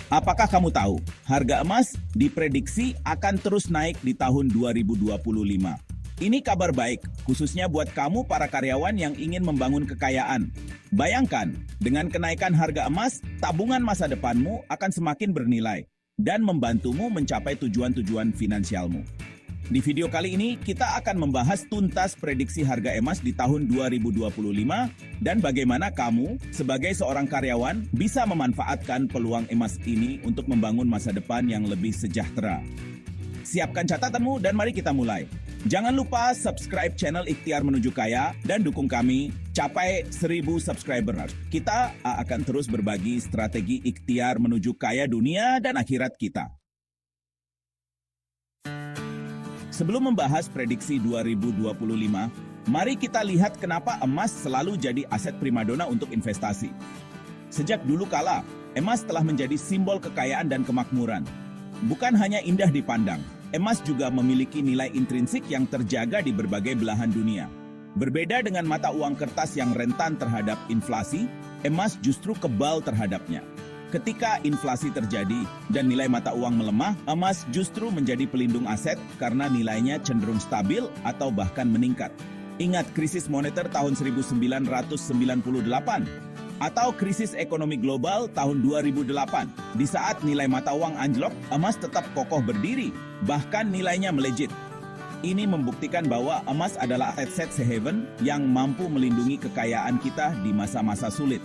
Apakah kamu tahu, harga emas diprediksi akan terus naik di tahun 2025? Ini kabar baik, khususnya buat kamu para karyawan yang ingin membangun kekayaan. Bayangkan, dengan kenaikan harga emas, tabungan masa depanmu akan semakin bernilai dan membantumu mencapai tujuan-tujuan finansialmu. Di video kali ini, kita akan membahas tuntas prediksi harga emas di tahun 2025 dan bagaimana kamu, sebagai seorang karyawan, bisa memanfaatkan peluang emas ini untuk membangun masa depan yang lebih sejahtera. Siapkan catatanmu dan mari kita mulai. Jangan lupa subscribe channel Ikhtiar Menuju Kaya dan dukung kami capai 1000 subscriber. Kita akan terus berbagi strategi ikhtiar menuju kaya dunia dan akhirat kita. Sebelum membahas prediksi 2025, mari kita lihat kenapa emas selalu jadi aset primadona untuk investasi. Sejak dulu kala, emas telah menjadi simbol kekayaan dan kemakmuran. Bukan hanya indah dipandang, emas juga memiliki nilai intrinsik yang terjaga di berbagai belahan dunia. Berbeda dengan mata uang kertas yang rentan terhadap inflasi, emas justru kebal terhadapnya. Ketika inflasi terjadi dan nilai mata uang melemah, emas justru menjadi pelindung aset karena nilainya cenderung stabil atau bahkan meningkat. Ingat krisis moneter tahun 1998 atau krisis ekonomi global tahun 2008. Di saat nilai mata uang anjlok, emas tetap kokoh berdiri, bahkan nilainya melejit. Ini membuktikan bahwa emas adalah aset safe haven yang mampu melindungi kekayaan kita di masa-masa sulit.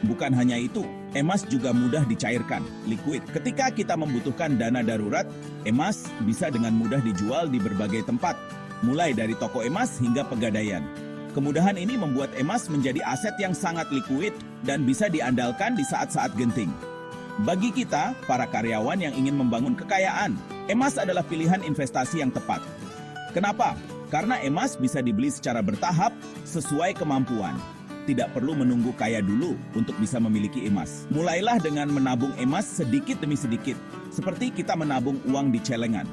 Bukan hanya itu, emas juga mudah dicairkan, liquid. Ketika kita membutuhkan dana darurat, emas bisa dengan mudah dijual di berbagai tempat, mulai dari toko emas hingga pegadaian. Kemudahan ini membuat emas menjadi aset yang sangat liquid dan bisa diandalkan di saat-saat genting. Bagi kita, para karyawan yang ingin membangun kekayaan, emas adalah pilihan investasi yang tepat. Kenapa? Karena emas bisa dibeli secara bertahap sesuai kemampuan. Tidak perlu menunggu kaya dulu untuk bisa memiliki emas. Mulailah dengan menabung emas sedikit demi sedikit, seperti kita menabung uang di celengan.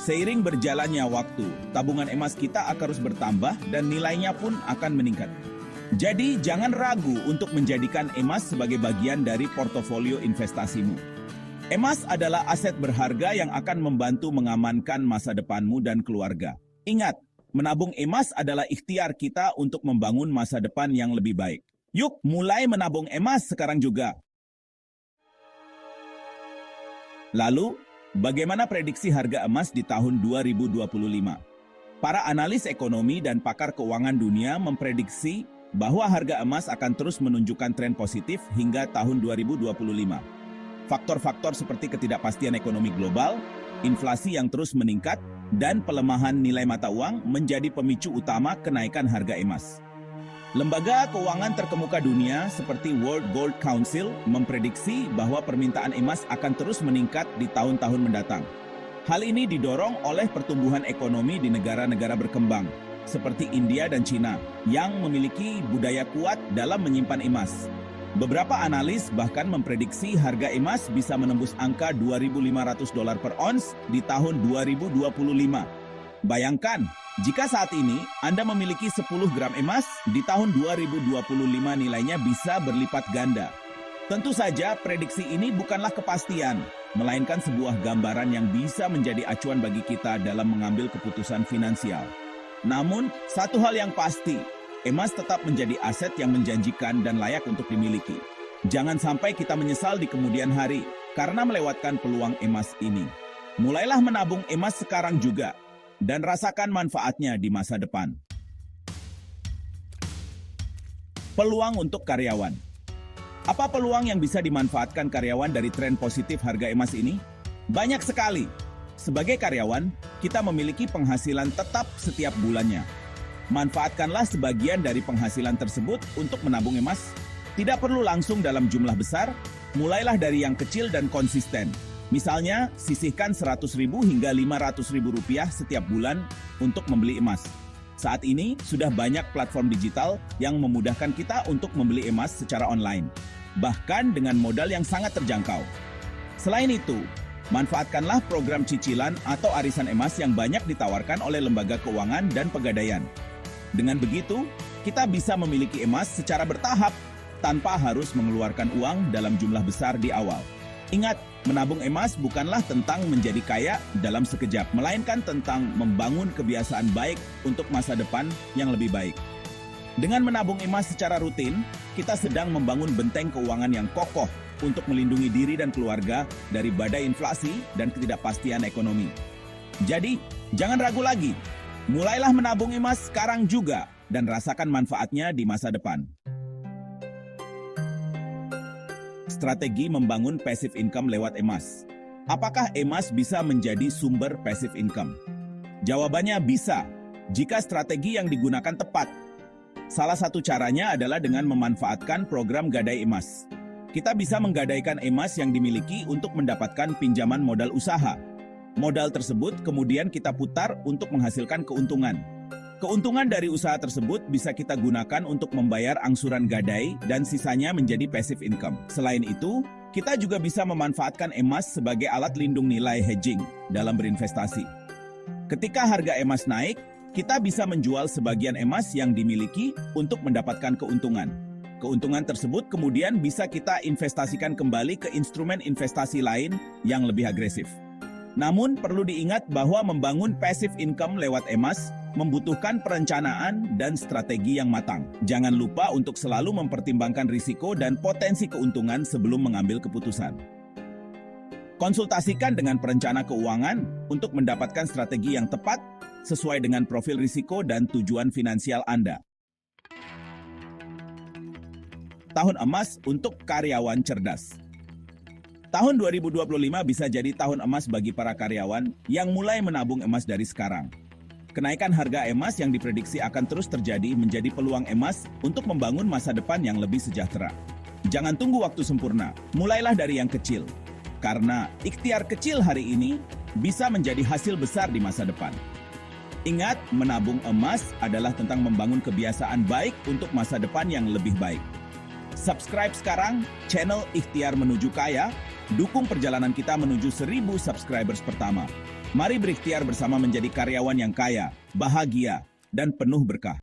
Seiring berjalannya waktu, tabungan emas kita akan terus bertambah dan nilainya pun akan meningkat. Jadi, jangan ragu untuk menjadikan emas sebagai bagian dari portofolio investasimu. Emas adalah aset berharga yang akan membantu mengamankan masa depanmu dan keluarga. Ingat, menabung emas adalah ikhtiar kita untuk membangun masa depan yang lebih baik. Yuk, mulai menabung emas sekarang juga. Lalu, bagaimana prediksi harga emas di tahun 2025? Para analis ekonomi dan pakar keuangan dunia memprediksi bahwa harga emas akan terus menunjukkan tren positif hingga tahun 2025. Faktor-faktor seperti ketidakpastian ekonomi global, inflasi yang terus meningkat, dan pelemahan nilai mata uang menjadi pemicu utama kenaikan harga emas. Lembaga keuangan terkemuka dunia seperti World Gold Council memprediksi bahwa permintaan emas akan terus meningkat di tahun-tahun mendatang. Hal ini didorong oleh pertumbuhan ekonomi di negara-negara berkembang, seperti India dan China, yang memiliki budaya kuat dalam menyimpan emas. Beberapa analis bahkan memprediksi harga emas bisa menembus angka $2.500 per ons di tahun 2025. Bayangkan, jika saat ini Anda memiliki 10 gram emas, di tahun 2025 nilainya bisa berlipat ganda. Tentu saja prediksi ini bukanlah kepastian, melainkan sebuah gambaran yang bisa menjadi acuan bagi kita dalam mengambil keputusan finansial. Namun, satu hal yang pasti, emas tetap menjadi aset yang menjanjikan dan layak untuk dimiliki. Jangan sampai kita menyesal di kemudian hari karena melewatkan peluang emas ini. Mulailah menabung emas sekarang juga dan rasakan manfaatnya di masa depan. Peluang untuk karyawan. Apa peluang yang bisa dimanfaatkan karyawan dari tren positif harga emas ini? Banyak sekali. Sebagai karyawan, kita memiliki penghasilan tetap setiap bulannya. Manfaatkanlah sebagian dari penghasilan tersebut untuk menabung emas. Tidak perlu langsung dalam jumlah besar, mulailah dari yang kecil dan konsisten. Misalnya, sisihkan Rp100.000 hingga Rp500.000 setiap bulan untuk membeli emas. Saat ini, sudah banyak platform digital yang memudahkan kita untuk membeli emas secara online, bahkan dengan modal yang sangat terjangkau. Selain itu, manfaatkanlah program cicilan atau arisan emas yang banyak ditawarkan oleh lembaga keuangan dan pegadaian. Dengan begitu, kita bisa memiliki emas secara bertahap tanpa harus mengeluarkan uang dalam jumlah besar di awal. Ingat, menabung emas bukanlah tentang menjadi kaya dalam sekejap, melainkan tentang membangun kebiasaan baik untuk masa depan yang lebih baik. Dengan menabung emas secara rutin, kita sedang membangun benteng keuangan yang kokoh untuk melindungi diri dan keluarga dari badai inflasi dan ketidakpastian ekonomi. Jadi, jangan ragu lagi. Mulailah menabung emas sekarang juga dan rasakan manfaatnya di masa depan. Strategi membangun passive income lewat emas. Apakah emas bisa menjadi sumber passive income? Jawabannya bisa, jika strategi yang digunakan tepat. Salah satu caranya adalah dengan memanfaatkan program gadai emas. Kita bisa menggadaikan emas yang dimiliki untuk mendapatkan pinjaman modal usaha. Modal tersebut kemudian kita putar untuk menghasilkan keuntungan. Keuntungan dari usaha tersebut bisa kita gunakan untuk membayar angsuran gadai dan sisanya menjadi passive income. Selain itu, kita juga bisa memanfaatkan emas sebagai alat lindung nilai hedging dalam berinvestasi. Ketika harga emas naik, kita bisa menjual sebagian emas yang dimiliki untuk mendapatkan keuntungan. Keuntungan tersebut kemudian bisa kita investasikan kembali ke instrumen investasi lain yang lebih agresif. Namun, perlu diingat bahwa membangun passive income lewat emas membutuhkan perencanaan dan strategi yang matang. Jangan lupa untuk selalu mempertimbangkan risiko dan potensi keuntungan sebelum mengambil keputusan. Konsultasikan dengan perencana keuangan untuk mendapatkan strategi yang tepat sesuai dengan profil risiko dan tujuan finansial Anda. Tahun emas untuk karyawan cerdas. Tahun 2025 bisa jadi tahun emas bagi para karyawan yang mulai menabung emas dari sekarang. Kenaikan harga emas yang diprediksi akan terus terjadi menjadi peluang emas untuk membangun masa depan yang lebih sejahtera. Jangan tunggu waktu sempurna, mulailah dari yang kecil. Karena ikhtiar kecil hari ini bisa menjadi hasil besar di masa depan. Ingat, menabung emas adalah tentang membangun kebiasaan baik untuk masa depan yang lebih baik. Subscribe sekarang channel Ikhtiar Menuju Kaya, dukung perjalanan kita menuju 1000 subscribers pertama. Mari berikhtiar bersama menjadi karyawan yang kaya, bahagia, dan penuh berkah.